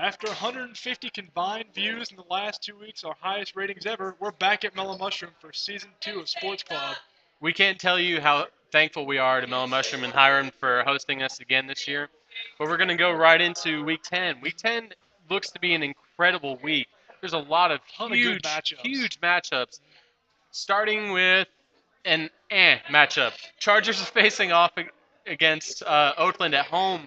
After 150 combined views in the last 2 weeks, our highest ratings ever, we're back at Mellow Mushroom for season 2 of Sports Club. We can't tell you how thankful we are to Mellow Mushroom and Hiram for hosting us again this year. But we're going to go right into Week 10. Week 10 looks to be an incredible week. There's a lot of Ton of good huge, matchups. huge matchups, starting with an matchup. Chargers are facing off against Oakland at home.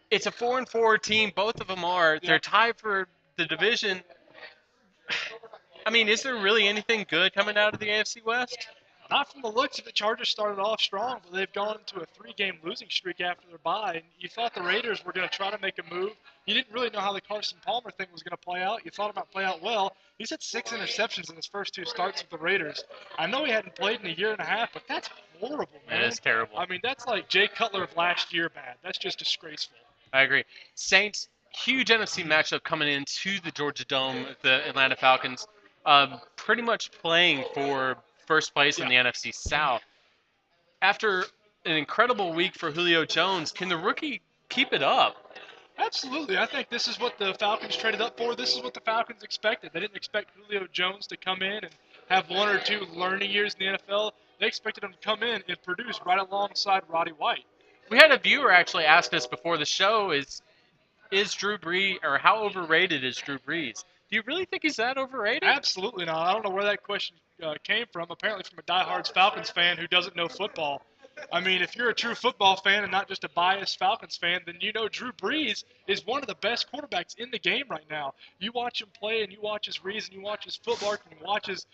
It's a 4-4 team. Both of them are. They're tied for the division. I mean, is there really anything good coming out of the AFC West? Not from the looks of it. Chargers started off strong, but they've gone into a 3-game losing streak after their bye. And you thought the Raiders were going to try to make a move. You didn't really know how the Carson Palmer thing was going to play out. You thought it might play out well. He's had 6 interceptions in his first 2 starts with the Raiders. I know he hadn't played in a year and a half, but that's horrible, man. That's terrible. I mean, that's like Jay Cutler of last year bad. That's just disgraceful. I agree. Saints, huge NFC matchup coming into the Georgia Dome, the Atlanta Falcons, pretty much playing for first place in the NFC South. After an incredible week for Julio Jones, can the rookie keep it up? Absolutely. I think this is what the Falcons traded up for. This is what the Falcons expected. They didn't expect Julio Jones to come in and have 1 or 2 learning years in the NFL. They expected him to come in and produce right alongside Roddy White. We had a viewer actually ask us before the show, is Drew Brees, or how overrated is Drew Brees? Do you really think he's that overrated? Absolutely not. I don't know where that question came from. Apparently from a diehard Falcons fan who doesn't know football. I mean, if you're a true football fan and not just a biased Falcons fan, then you know Drew Brees is one of the best quarterbacks in the game right now. You watch him play and you watch his reads and you watch his footwork and you watch his,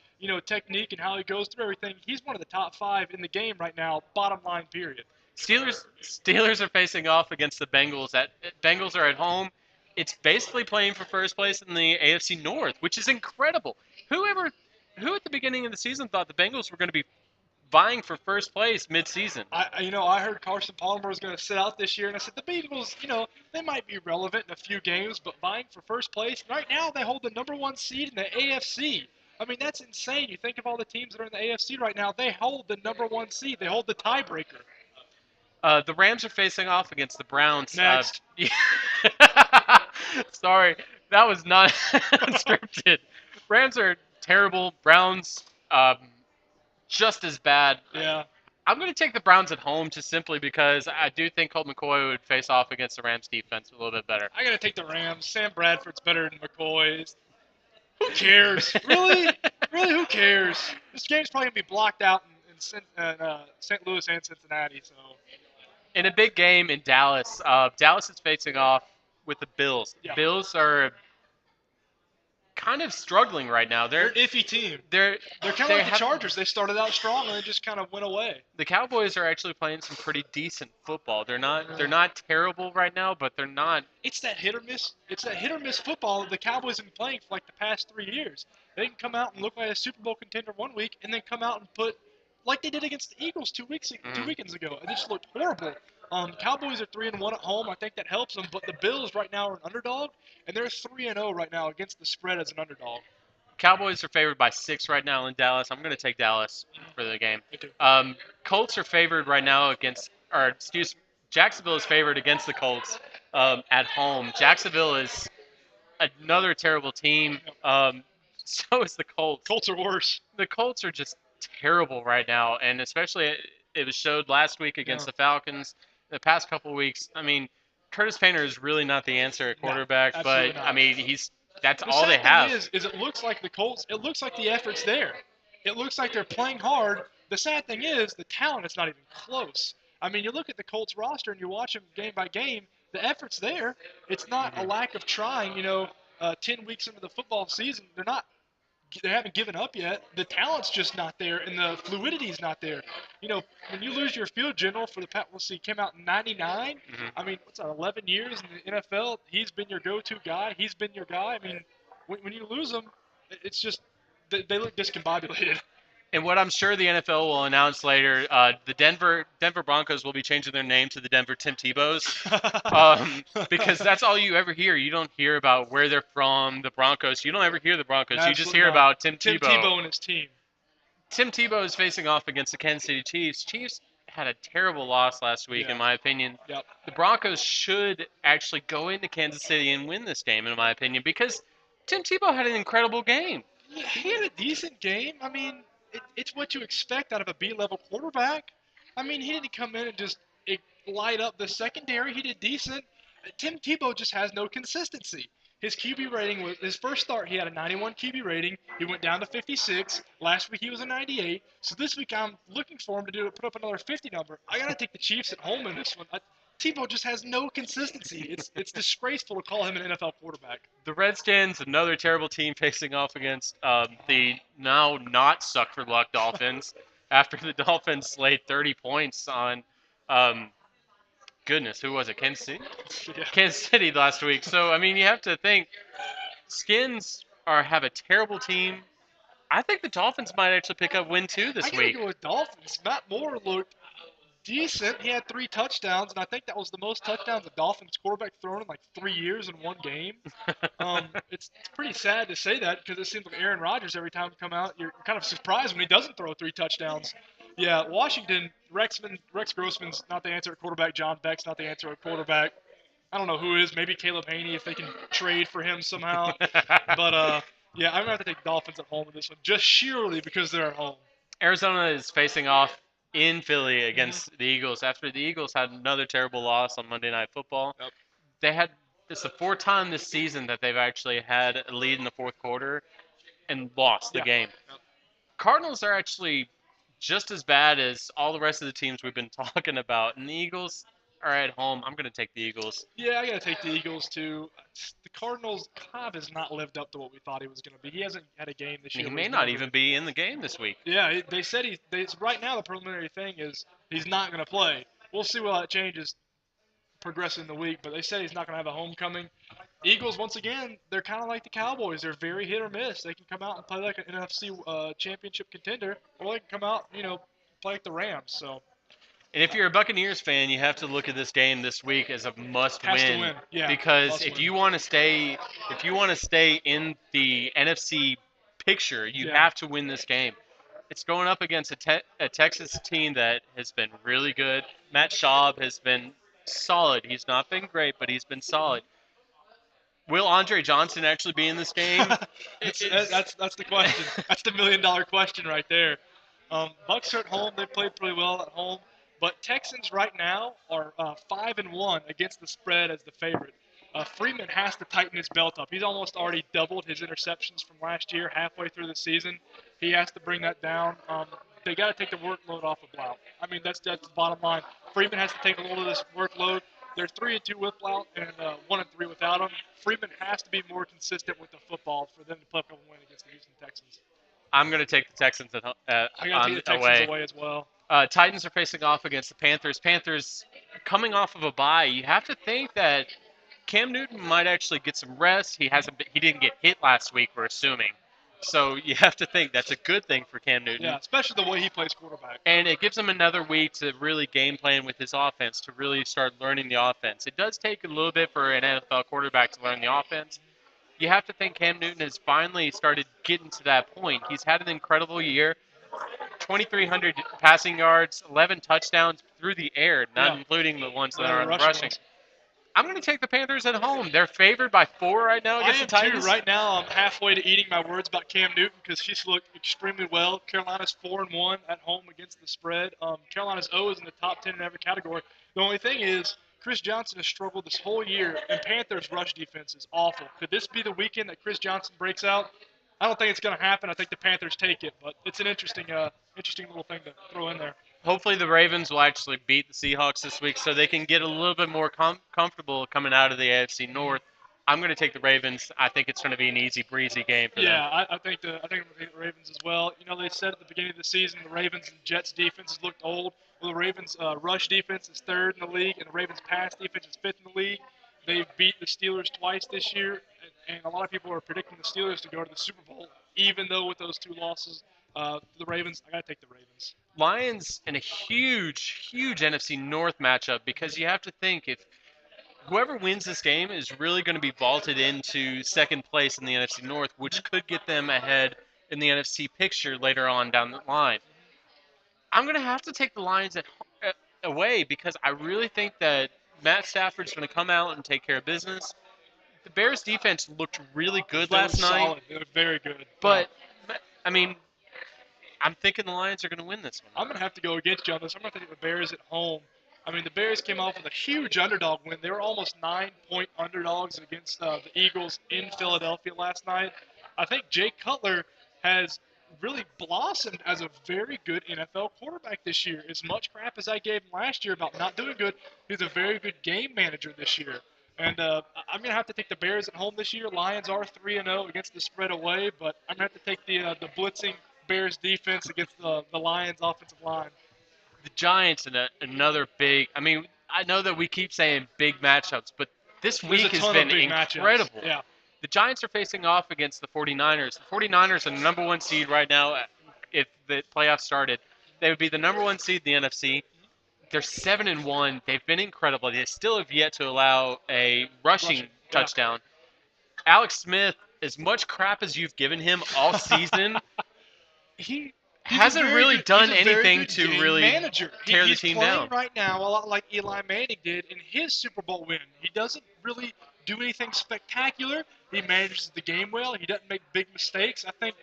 technique and how he goes through everything. He's one of the top 5 in the game right now, bottom line, period. Steelers are facing off against the Bengals. Bengals are at home. It's basically playing for first place in the AFC North, which is incredible. Who at the beginning of the season thought the Bengals were going to be vying for first place mid-season? I heard Carson Palmer was going to sit out this year, and I said the Bengals, they might be relevant in a few games, but vying for first place right now, they hold the number 1 seed in the AFC. I mean, that's insane. You think of all the teams that are in the AFC right now, they hold the number 1 seed. They hold the tiebreaker. The Rams are facing off against the Browns. Next. Sorry, that was not scripted. Rams are terrible. Browns, just as bad. Yeah. I'm going to take the Browns at home just simply because I do think Colt McCoy would face off against the Rams defense a little bit better. I got to take the Rams. Sam Bradford's better than McCoy. Who cares? Really? Really, who cares? This game's probably going to be blocked out in St. Louis and Cincinnati, so. In a big game in Dallas, Dallas is facing off with the Bills. Yeah. Bills are kind of struggling right now. They're an iffy team. They're kind of like the Chargers. They started out strong and they just kind of went away. The Cowboys are actually playing some pretty decent football. They're not terrible right now, but they're not. It's that hit or miss. It's that hit or miss football that the Cowboys have been playing for like the past 3 years. They can come out and look like a Super Bowl contender 1 week, and then come out and put like they did against the Eagles 2 weekends ago. It just looked horrible. Cowboys are 3-1 at home. I think that helps them. But the Bills right now are an underdog, and they're 3-0 right now against the spread as an underdog. Cowboys are favored by 6 right now in Dallas. I'm going to take Dallas for the game. Colts are favored right now Jacksonville is favored against the Colts at home. Jacksonville is another terrible team. So is the Colts. Colts are worse. The Colts are just terrible right now, and especially it was showed last week against the Falcons. The past couple of weeks, I mean, Curtis Painter is really not the answer at quarterback, but not. I mean, that's all they have. The sad thing is it looks like the Colts, it looks like the effort's there. It looks like they're playing hard. The sad thing is the talent is not even close. I mean, you look at the Colts roster and you watch them game by game, the effort's there. It's not a lack of trying, 10 weeks into the football season, they haven't given up yet. The talent's just not there, and the fluidity's not there. When you lose your field general for came out in 99. I mean, what's that, 11 years in the NFL? He's been your go-to guy. He's been your guy. I mean, when you lose him, it's just they look discombobulated. And what I'm sure the NFL will announce later, the Denver Broncos will be changing their name to the Denver Tim Tebows, because that's all you ever hear. You don't hear about where they're from, the Broncos. You don't ever hear the Broncos. Absolutely you just hear about Tim Tebow. Tim Tebow and his team. Tim Tebow is facing off against the Kansas City Chiefs. Chiefs had a terrible loss last week, Yeah. in my opinion. Yep. The Broncos should actually go into Kansas City and win this game, in my opinion, because Tim Tebow had an incredible game. Yeah, he had a decent game. I mean, it's what you expect out of a B-level quarterback. I mean, he didn't come in and just light up the secondary. He did decent. Tim Tebow just has no consistency. His QB rating was his first start. He had a 91 QB rating. He went down to 56. Last week he was a 98. So this week I'm looking for him to put up another 50 number. I gotta take the Chiefs at home in this one. Tebow just has no consistency. It's disgraceful to call him an NFL quarterback. The Redskins, another terrible team facing off against the now not suck for luck Dolphins after the Dolphins laid 30 points on, um, goodness, who was it? Kansas City? Yeah. Kansas City last week. So, I mean, you have to think Skins have a terrible team. I think the Dolphins might actually pick up win two I this gotta week. go with Dolphins. Matt Moore looked decent. He had 3 touchdowns, and I think that was the most touchdowns a Dolphins quarterback thrown in like 3 years in one game. It's pretty sad to say that because it seems like Aaron Rodgers every time he come out, you're kind of surprised when he doesn't throw 3 touchdowns. Yeah, Washington, Rex Grossman's not the answer at quarterback. John Beck's not the answer at quarterback. I don't know who is. Maybe Caleb Haney if they can trade for him somehow. But yeah, I'm gonna have to take Dolphins at home in this one, just sheerly because they're at home. Arizona is facing off in Philly Mm-hmm. against the Eagles after the Eagles had another terrible loss on Monday Night Football. Yep. They had It's the fourth time this season that they've actually had a lead in the fourth quarter and lost the Yeah. game. Yep. Cardinals are actually just as bad as all the rest of the teams we've been talking about, and the Eagles are at home. I'm going to take the Eagles. Yeah, I gotta take the Eagles too. The Cardinals kind of has not lived up to what we thought he was gonna be. He hasn't had a game this And year. he where may he's not been even over- be in the game this week. Yeah, they said right now the preliminary thing is he's not gonna play. We'll see what that changes progressing the week, but they said he's not gonna have a homecoming. Eagles once again, they're kind of like the Cowboys. They're very hit or miss. They can come out and play like an NFC championship contender, or they can come out, play like the Rams. So And if you're a Buccaneers fan, you have to look at this game this week as a must has to win. win. Yeah, Because must if win. you want to stay in the NFC picture, you Yeah. have to win this game. It's going up against a Texas team that has been really good. Matt Schaub has been solid. He's not been great, but he's been solid. Will Andre Johnson actually be in this game? That's the question. That's the $1 million question right there. Bucks are at home. They played pretty well at home, but Texans right now are 5-1 against the spread as the favorite. Freeman has to tighten his belt up. He's almost already doubled his interceptions from last year halfway through the season. He has to bring that down. They got to take the workload off of Blount. I mean, that's the bottom line. Freeman has to take a little of this workload. They're 3-2 with Blount and 1-3 without him. Freeman has to be more consistent with the football for them to put up a win against the Houston Texans. I'm going to take the Texans I got to take the Texans away as well. Titans are facing off against the Panthers. Panthers coming off of a bye. You have to think that Cam Newton might actually get some rest. He didn't get hit last week, we're assuming. So you have to think that's a good thing for Cam Newton. Yeah, especially the way he plays quarterback. And it gives him another week to really game plan with his offense, to really start learning the offense. It does take a little bit for an NFL quarterback to learn the offense. You have to think Cam Newton has finally started getting to that point. He's had an incredible year. 2,300 passing yards, 11 touchdowns through the air, not including the ones that are on rushing. I'm going to take the Panthers at home. They're favored by 4 right now against the Titans. Too. Right now, I'm halfway to eating my words about Cam Newton because he's looked extremely well. Carolina's 4-1 at home against the spread. Carolina's 0 is in the top 10 in every category. The only thing is, Chris Johnson has struggled this whole year, and Panthers' rush defense is awful. Could this be the weekend that Chris Johnson breaks out? I don't think it's going to happen. I think the Panthers take it, but it's an interesting little thing to throw in there. Hopefully the Ravens will actually beat the Seahawks this week so they can get a little bit more comfortable coming out of the AFC North. I'm going to take the Ravens. I think it's going to be an easy breezy game for them. Yeah, I think I'm going to take the Ravens as well. They said at the beginning of the season the Ravens and Jets defenses looked old. Well, the Ravens rush defense is 3rd in the league, and the Ravens pass defense is 5th in the league. They've beat the Steelers twice this year, and a lot of people are predicting the Steelers to go to the Super Bowl, even though with those 2 losses. The Ravens, I got to take the Ravens. Lions in a huge, huge NFC North matchup because you have to think if whoever wins this game is really going to be vaulted into second place in the NFC North, which could get them ahead in the NFC picture later on down the line. I'm going to have to take the Lions away because I really think that Matt Stafford's going to come out and take care of business. The Bears defense looked really good They look last night, solid. They look very good. but I mean, I'm thinking the Lions are going to win this one. I'm going to have to go against you on this. I'm going to take the Bears at home. I mean, the Bears came off with a huge underdog win. They were almost 9-point underdogs against the Eagles in Philadelphia last night. I think Jay Cutler has really blossomed as a very good NFL quarterback this year. As much crap as I gave him last year about not doing good, he's a very good game manager this year. And I'm going to have to take the Bears at home this year. Lions are 3-0 against the spread away, but I'm going to have to take the blitzing Bears defense against the Lions offensive line. The Giants and another big. I mean, I know that we keep saying big matchups, but this There's a week has ton been of big incredible. matchups. Yeah. The Giants are facing off against the 49ers. The 49ers are the number one seed right now. If the playoffs started, they would be the number one seed in the NFC. They're 7-1. They've been incredible. They still have yet to allow a rushing touchdown. Alex Smith, as much crap as you've given him all season, he hasn't really done anything to really tear the team down. He's playing right now a lot like Eli Manning did in his Super Bowl win. He doesn't really do anything spectacular. He manages the game well. He doesn't make big mistakes. I think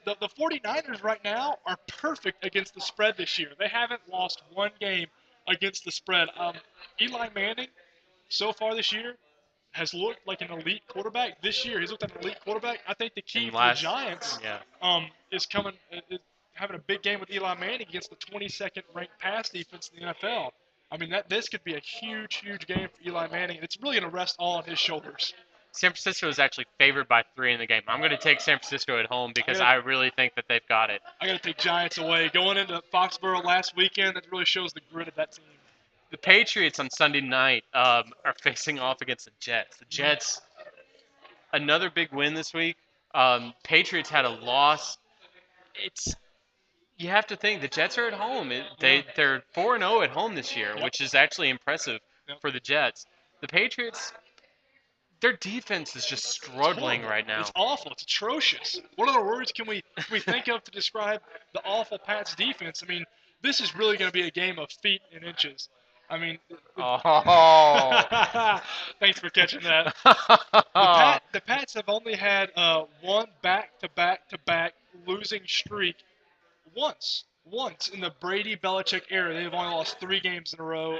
the 49ers right now are perfect against the spread this year. They haven't lost one game against the spread. Eli Manning, so far this year, has looked like an elite quarterback. This year, he's looked like an elite quarterback. I think the key for the Giants is having a big game with Eli Manning against the 22nd ranked pass defense in the NFL. I mean, this could be a huge, huge game for Eli Manning. It's really going to rest all on his shoulders. San Francisco is actually favored by 3 in the game. I'm going to take San Francisco at home because I really think that they've got it. I got to take Giants away. Going into Foxborough last weekend, that really shows the grit of that team. The Patriots on Sunday night are facing off against the Jets. The Jets, another big win this week. Patriots had a loss. You have to think the Jets are at home. They're 4-0 at home this year, which is actually impressive for the Jets. The Patriots, their defense is just struggling right now. It's awful. It's atrocious. What other words can we think of to describe the awful Pats defense? I mean, this is really going to be a game of feet and inches. I mean, thanks for catching that. The Pats have only had one back-to-back-to-back losing streak once in the Brady-Belichick era. They've only lost 3 games in a row.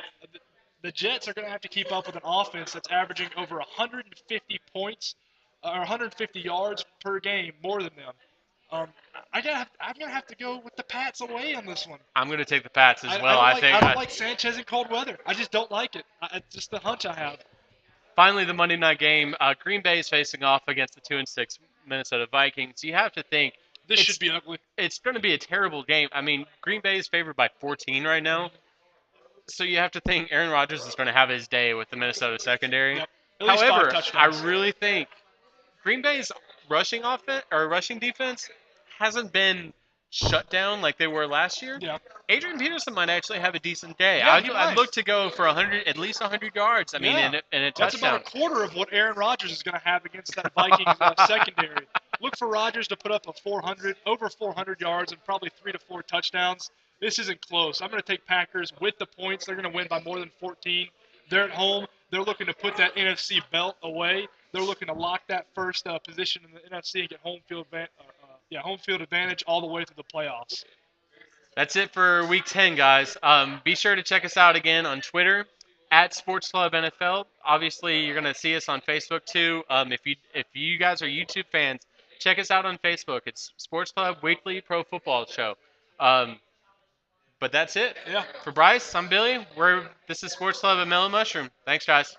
The Jets are going to have to keep up with an offense that's averaging over 150 points or 150 yards per game, more than them. I'm gonna have to go with the Pats away on this one. I'm gonna take the Pats as well. I don't like Sanchez in cold weather. I just don't like it. It's just the hunch I have. Finally, the Monday night game. Green Bay is facing off against the 2-6 Minnesota Vikings. You have to think this should be ugly. It's going to be a terrible game. I mean, Green Bay is favored by 14 right now. So you have to think Aaron Rodgers is going to have his day with the Minnesota secondary. Yep. However, I really think Green Bay's rushing defense hasn't been shut down like they were last year. Yeah. Adrian Peterson might actually have a decent day. Yeah, I'd look to go for at least 100 yards. I mean, in a touchdown. That's about a quarter of what Aaron Rodgers is going to have against that Vikings secondary. Look for Rodgers to put up over 400 yards and probably 3 to 4 touchdowns. This isn't close. I'm going to take Packers with the points. They're going to win by more than 14. They're at home. They're looking to put that NFC belt away. They're looking to lock that first position in the NFC and get home field advantage all the way to the playoffs. That's it for Week 10, guys. Be sure to check us out again on Twitter at Sports Club NFL. Obviously, you're going to see us on Facebook too. If you guys are YouTube fans, check us out on Facebook. It's Sports Club Weekly Pro Football Show. But that's it. Yeah. For Bryce, I'm Billy. This is Sports Club at Mellow Mushroom. Thanks, guys.